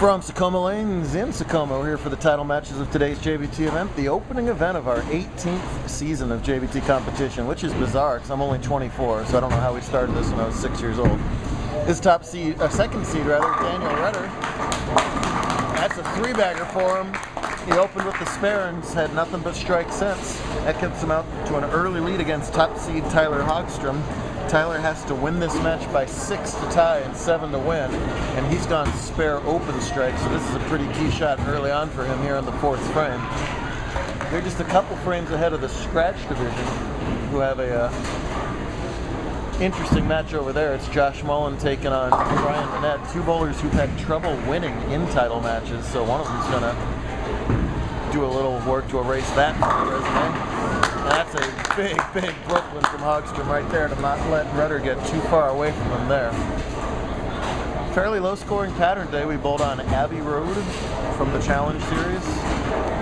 From Secoma Lanes in Secoma, we're here for the title matches of today's JBT event, the opening event of our 18th season of JBT competition, which is bizarre because I'm only 24, so I don't know how we started this when I was 6 years old. His second seed, Daniel Rutter. That's a three-bagger for him. He opened with the spare and had nothing but strike since. That gets him out to an early lead against top seed Tyler Hogstrom. Tyler has to win this match by 6 to tie and 7 to win, and he's gone spare open strike, so this is a pretty key shot early on for him here in the 4th frame. They're just a couple frames ahead of the scratch division, who have a interesting match over there. It's Josh Mullen taking on Brian Monnette, two bowlers who've had trouble winning in title matches, so one of them's going to do a little work to erase that from the resume. And that's a big, big Brooklyn from Hogstrom right there to not let Rutter get too far away from him there. Fairly low scoring pattern today. We bowled on Abbey Road from the Challenge Series.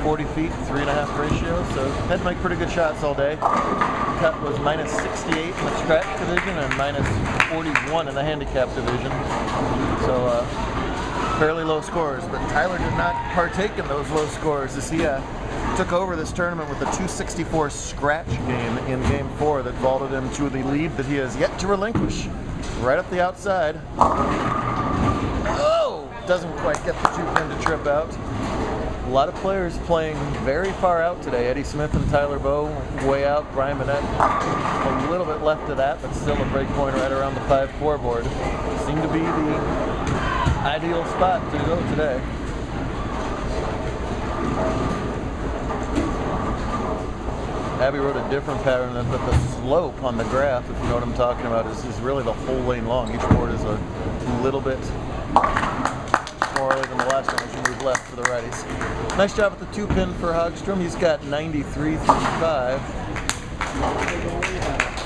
40 feet, 3.5 ratio, so had to make pretty good shots all day. The cut was minus 68 in the scratch division and minus 41 in the handicap division. So fairly low scores, but Tyler did not partake in those low scores as he took over this tournament with a 264 scratch game in Game 4 that vaulted him to the lead that he has yet to relinquish. Right up the outside. Oh! Doesn't quite get the 2-pin to trip out. A lot of players playing very far out today. Eddie Smith and Tyler Bowe way out. Brian Monnette a little bit left of that, but still a break point right around the 5-4 board. Seemed to be the ideal spot to go today. Abbey wrote a different pattern, but the slope on the graph, if you know what I'm talking about, is really the whole lane long. Each board is a little bit more than the last one as you move left for the righties. Nice job with the 2-pin for Hogstrom. He's got 93.35,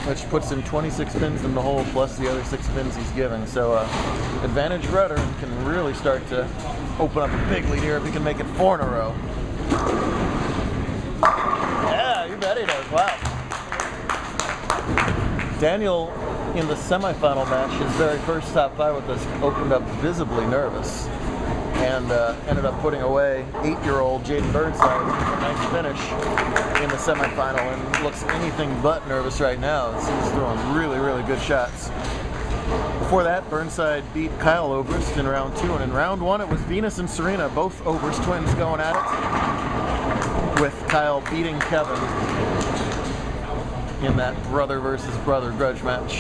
which puts him 26 pins in the hole plus the other 6 pins he's giving. So advantage Rutter can really start to open up a big lead here if he can make it 4 in a row. You bet he does. Wow. Daniel, in the semifinal match, his very first top 5 with us, opened up visibly nervous and ended up putting away 8-year-old Jaden Burnside with a nice finish in the semifinal and looks anything but nervous right now. He's throwing really, really good shots. Before that, Burnside beat Kyle Obrist in round 2, and in round 1 it was Venus and Serena, both Obrist twins, going at it, with Kyle beating Kevin in that brother versus brother grudge match.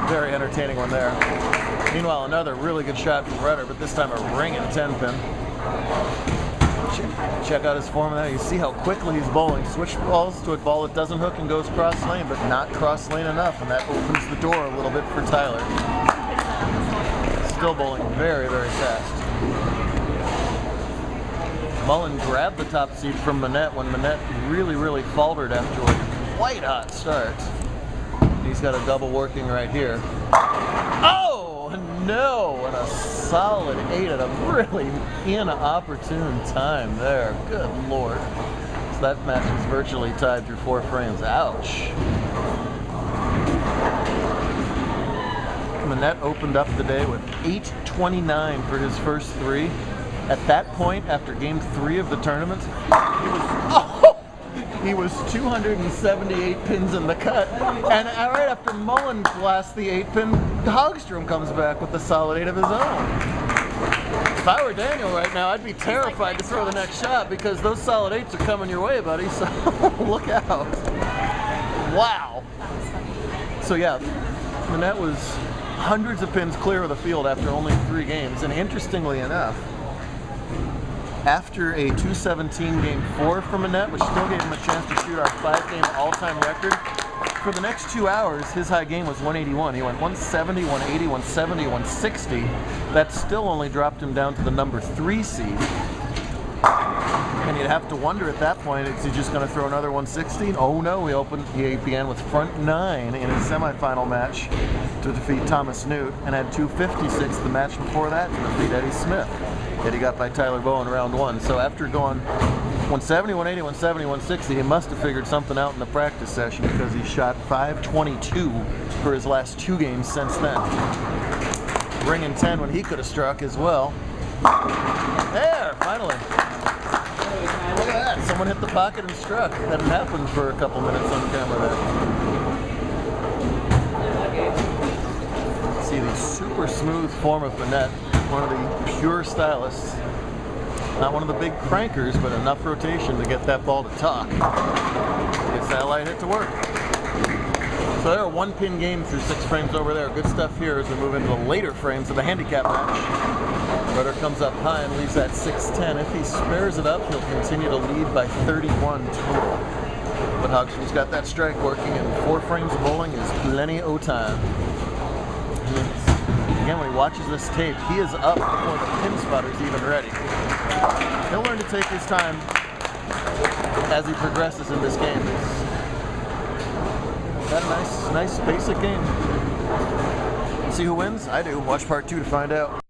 Very entertaining one there. Meanwhile, another really good shot from Rutter, but this time a ringing 10-pin. Check out his form there. You see how quickly he's bowling. Switch balls to a ball that doesn't hook and goes cross lane, but not cross lane enough, and that opens the door a little bit for Tyler. Still bowling very, very fast. Mullen grabbed the top seed from Monnette when Monnette really, really faltered after a white hot start. He's got a double working right here. Oh, no! And a solid 8 at a really inopportune time there. Good Lord. So that match is virtually tied through 4 frames. Ouch. Monnette opened up the day with 829 for his first 3. At that point, after Game 3 of the tournament, he was 278 pins in the cut. And right after Mullen blasts the 8-pin, Hogstrom comes back with a solid 8 of his own. If I were Daniel right now, I'd be terrified to throw the next shot because those solid 8s are coming your way, buddy, so look out. Wow. So yeah, Monnette was hundreds of pins clear of the field after only 3 games, and interestingly enough, after a 217 Game 4 from Monnette, which still gave him a chance to shoot our 5-game all-time record, for the next 2 hours, his high game was 181. He went 170, 180, 170, 160. That still only dropped him down to the number 3 seed. And you'd have to wonder at that point, is he just going to throw another 160? Oh no, he began with front 9 in his semifinal match to defeat Thomas Newt, and had 256 the match before that to defeat Eddie Smith. That he got by Tyler Bowe in round 1. So after going 170, 180, 170, 160, he must have figured something out in the practice session because he shot 522 for his last 2 games since then. Ringing 10 when he could have struck as well. There, finally. Look at that. Someone hit the pocket and struck. That happened for a couple minutes on camera there. See the super smooth form of Monnette, one of the pure stylists. Not one of the big crankers, but enough rotation to get that ball to talk. Gets that light hit to work. So they're a one-pin game through 6 frames over there. Good stuff here as we move into the later frames of the handicap match. Rutter comes up high and leaves that 6-10. If he spares it up, he'll continue to lead by 31 total. But Hogstrom's got that strike working, and 4 frames of bowling is plenty of time. Again, when he watches this tape, he is up before the pin spotter's even ready. He'll learn to take his time as he progresses in this game. Got a nice basic game. See who wins? I do. Watch part 2 to find out.